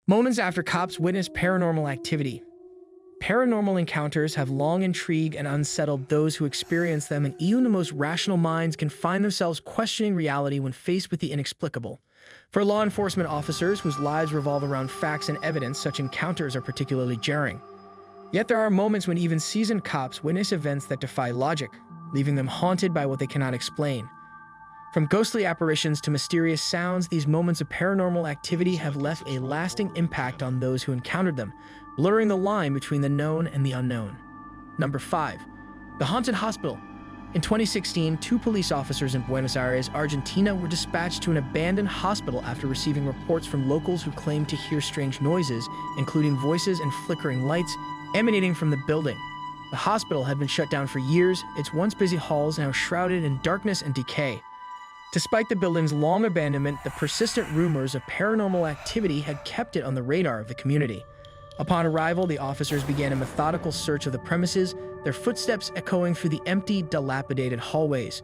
Moments after cops witness paranormal activity. Paranormal encounters have long intrigued and unsettled those who experience them, and even the most rational minds can find themselves questioning reality when faced with the inexplicable. For law enforcement officers whose lives revolve around facts and evidence, such encounters are particularly jarring. Yet there are moments when even seasoned cops witness events that defy logic, leaving them haunted by what they cannot explain. From ghostly apparitions to mysterious sounds, these moments of paranormal activity have left a lasting impact on those who encountered them, blurring the line between the known and the unknown. Number 5. The Haunted Hospital. In 2016, 2 police officers in Buenos Aires, Argentina, were dispatched to an abandoned hospital after receiving reports from locals who claimed to hear strange noises, including voices and flickering lights, emanating from the building. The hospital had been shut down for years, its once busy halls now shrouded in darkness and decay. Despite the building's long abandonment, the persistent rumors of paranormal activity had kept it on the radar of the community. Upon arrival, the officers began a methodical search of the premises, their footsteps echoing through the empty, dilapidated hallways.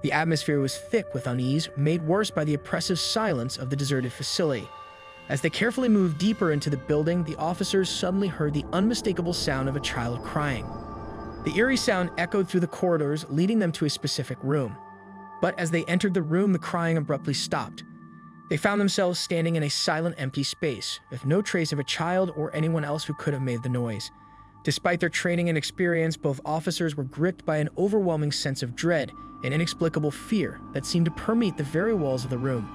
The atmosphere was thick with unease, made worse by the oppressive silence of the deserted facility. As they carefully moved deeper into the building, the officers suddenly heard the unmistakable sound of a child crying. The eerie sound echoed through the corridors, leading them to a specific room. But as they entered the room, the crying abruptly stopped. They found themselves standing in a silent, empty space, with no trace of a child or anyone else who could have made the noise. Despite their training and experience, both officers were gripped by an overwhelming sense of dread and inexplicable fear that seemed to permeate the very walls of the room.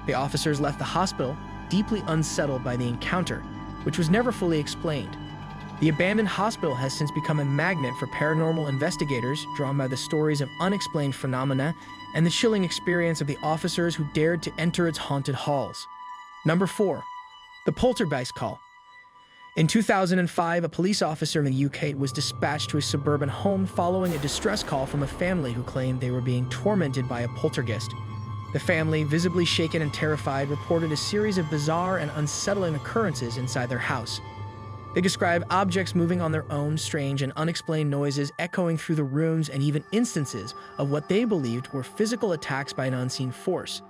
The officers left the hospital, deeply unsettled by the encounter, which was never fully explained. The abandoned hospital has since become a magnet for paranormal investigators, drawn by the stories of unexplained phenomena and the chilling experience of the officers who dared to enter its haunted halls. Number 4. The Poltergeist Call. In 2005, a police officer in the UK was dispatched to a suburban home following a distress call from a family who claimed they were being tormented by a poltergeist. The family, visibly shaken and terrified, reported a series of bizarre and unsettling occurrences inside their house. They described objects moving on their own, strange and unexplained noises echoing through the rooms, and even instances of what they believed were physical attacks by an unseen force.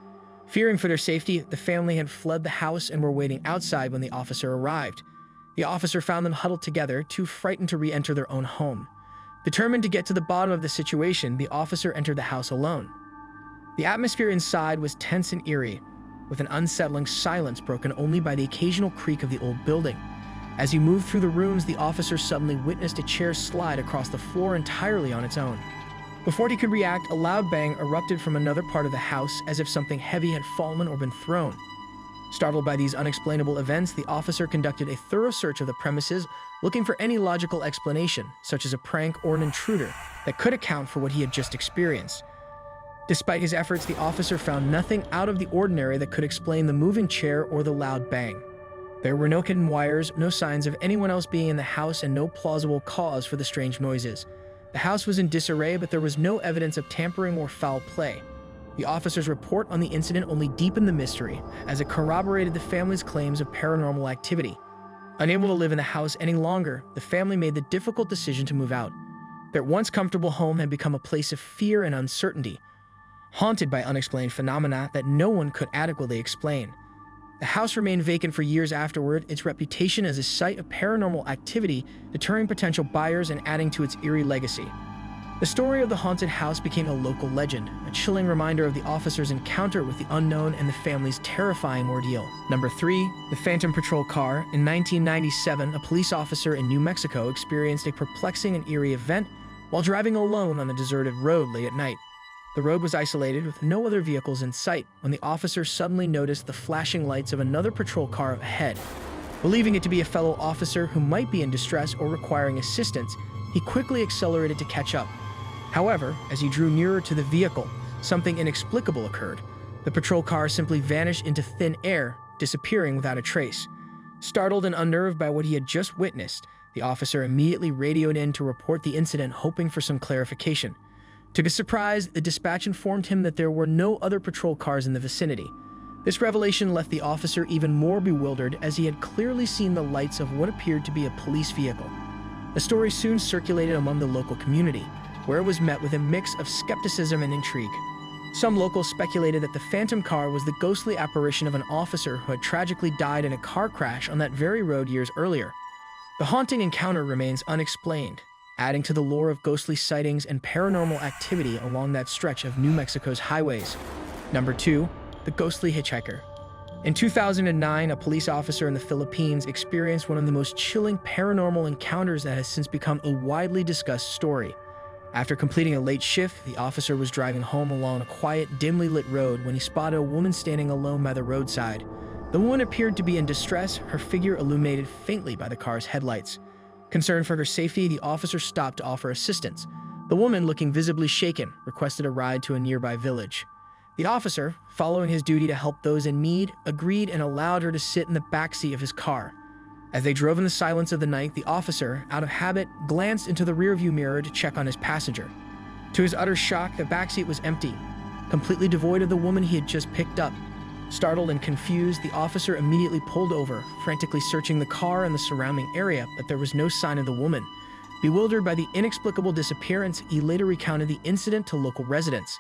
Fearing for their safety, the family had fled the house and were waiting outside when the officer arrived. The officer found them huddled together, too frightened to re-enter their own home. Determined to get to the bottom of the situation, the officer entered the house alone. The atmosphere inside was tense and eerie, with an unsettling silence broken only by the occasional creak of the old building. As he moved through the rooms, the officer suddenly witnessed a chair slide across the floor entirely on its own. Before he could react, a loud bang erupted from another part of the house, as if something heavy had fallen or been thrown. Startled by these unexplainable events, the officer conducted a thorough search of the premises, looking for any logical explanation, such as a prank or an intruder, that could account for what he had just experienced. Despite his efforts, the officer found nothing out of the ordinary that could explain the moving chair or the loud bang. There were no hidden wires, no signs of anyone else being in the house, and no plausible cause for the strange noises. The house was in disarray, but there was no evidence of tampering or foul play. The officer's report on the incident only deepened the mystery, as it corroborated the family's claims of paranormal activity. Unable to live in the house any longer, the family made the difficult decision to move out. Their once comfortable home had become a place of fear and uncertainty, haunted by unexplained phenomena that no one could adequately explain. The house remained vacant for years afterward, its reputation as a site of paranormal activity deterring potential buyers and adding to its eerie legacy. The story of the haunted house became a local legend, a chilling reminder of the officer's encounter with the unknown and the family's terrifying ordeal. Number 3. The Phantom Patrol Car. In 1997, a police officer in New Mexico experienced a perplexing and eerie event while driving alone on a deserted road late at night. The road was isolated with no other vehicles in sight when the officer suddenly noticed the flashing lights of another patrol car ahead. Believing it to be a fellow officer who might be in distress or requiring assistance, he quickly accelerated to catch up. However, as he drew nearer to the vehicle, something inexplicable occurred. The patrol car simply vanished into thin air, disappearing without a trace. Startled and unnerved by what he had just witnessed, the officer immediately radioed in to report the incident, hoping for some clarification. To his surprise, the dispatch informed him that there were no other patrol cars in the vicinity. This revelation left the officer even more bewildered, as he had clearly seen the lights of what appeared to be a police vehicle. The story soon circulated among the local community, where it was met with a mix of skepticism and intrigue. Some locals speculated that the phantom car was the ghostly apparition of an officer who had tragically died in a car crash on that very road years earlier. The haunting encounter remains unexplained, adding to the lore of ghostly sightings and paranormal activity along that stretch of New Mexico's highways. Number 2. The ghostly hitchhiker. In 2009, a police officer in the Philippines experienced one of the most chilling paranormal encounters that has since become a widely discussed story. After completing a late shift, the officer was driving home along a quiet, dimly lit road when he spotted a woman standing alone by the roadside. The woman appeared to be in distress, her figure illuminated faintly by the car's headlights. Concerned for her safety, the officer stopped to offer assistance. The woman, looking visibly shaken, requested a ride to a nearby village. The officer, following his duty to help those in need, agreed and allowed her to sit in the backseat of his car. As they drove in the silence of the night, the officer, out of habit, glanced into the rearview mirror to check on his passenger. To his utter shock, the backseat was empty, completely devoid of the woman he had just picked up. Startled and confused, the officer immediately pulled over, frantically searching the car and the surrounding area, but there was no sign of the woman. Bewildered by the inexplicable disappearance, he later recounted the incident to local residents.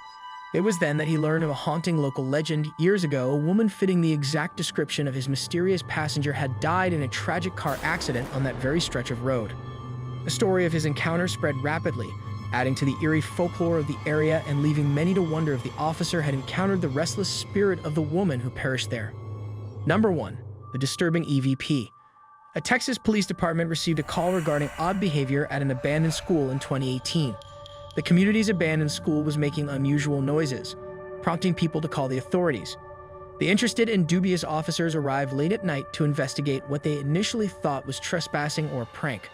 It was then that he learned of a haunting local legend. Years ago, a woman fitting the exact description of his mysterious passenger had died in a tragic car accident on that very stretch of road. The story of his encounter spread rapidly, adding to the eerie folklore of the area and leaving many to wonder if the officer had encountered the restless spirit of the woman who perished there. Number 1. The disturbing EVP. A Texas police department received a call regarding odd behavior at an abandoned school in 2018. The community's abandoned school was making unusual noises, prompting people to call the authorities. The interested and dubious officers arrived late at night to investigate what they initially thought was trespassing or a prank.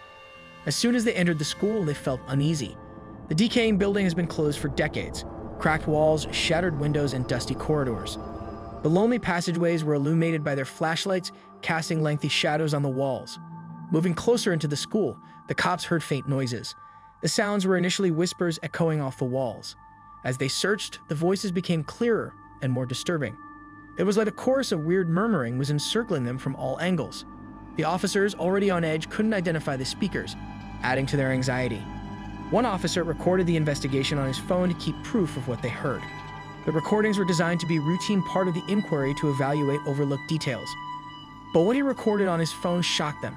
As soon as they entered the school, they felt uneasy. The decaying building has been closed for decades, cracked walls, shattered windows, and dusty corridors. The lonely passageways were illuminated by their flashlights, casting lengthy shadows on the walls. Moving closer into the school, the cops heard faint noises. The sounds were initially whispers echoing off the walls. As they searched, the voices became clearer and more disturbing. It was like a chorus of weird murmuring was encircling them from all angles. The officers, already on edge, couldn't identify the speakers, adding to their anxiety. One officer recorded the investigation on his phone to keep proof of what they heard. The recordings were designed to be a routine part of the inquiry to evaluate overlooked details. But what he recorded on his phone shocked them.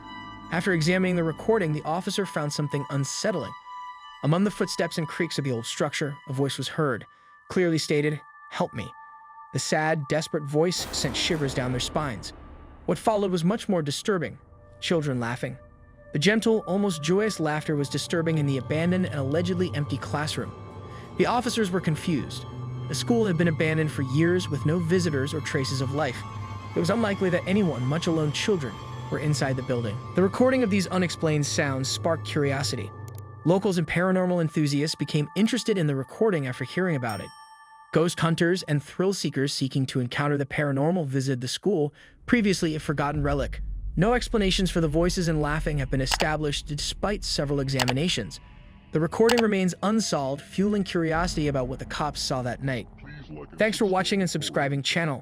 After examining the recording, the officer found something unsettling. Among the footsteps and creaks of the old structure, a voice was heard, clearly stated, "Help me." The sad, desperate voice sent shivers down their spines. What followed was much more disturbing. Children laughing. The gentle, almost joyous laughter was disturbing in the abandoned and allegedly empty classroom. The officers were confused. The school had been abandoned for years with no visitors or traces of life. It was unlikely that anyone, much alone children, were inside the building. The recording of these unexplained sounds sparked curiosity. Locals and paranormal enthusiasts became interested in the recording after hearing about it. Ghost hunters and thrill seekers seeking to encounter the paranormal visited the school, previously a forgotten relic. No explanations for the voices and laughing have been established despite several examinations. The recording remains unsolved, fueling curiosity about what the cops saw that night. Thanks for watching and subscribing channel.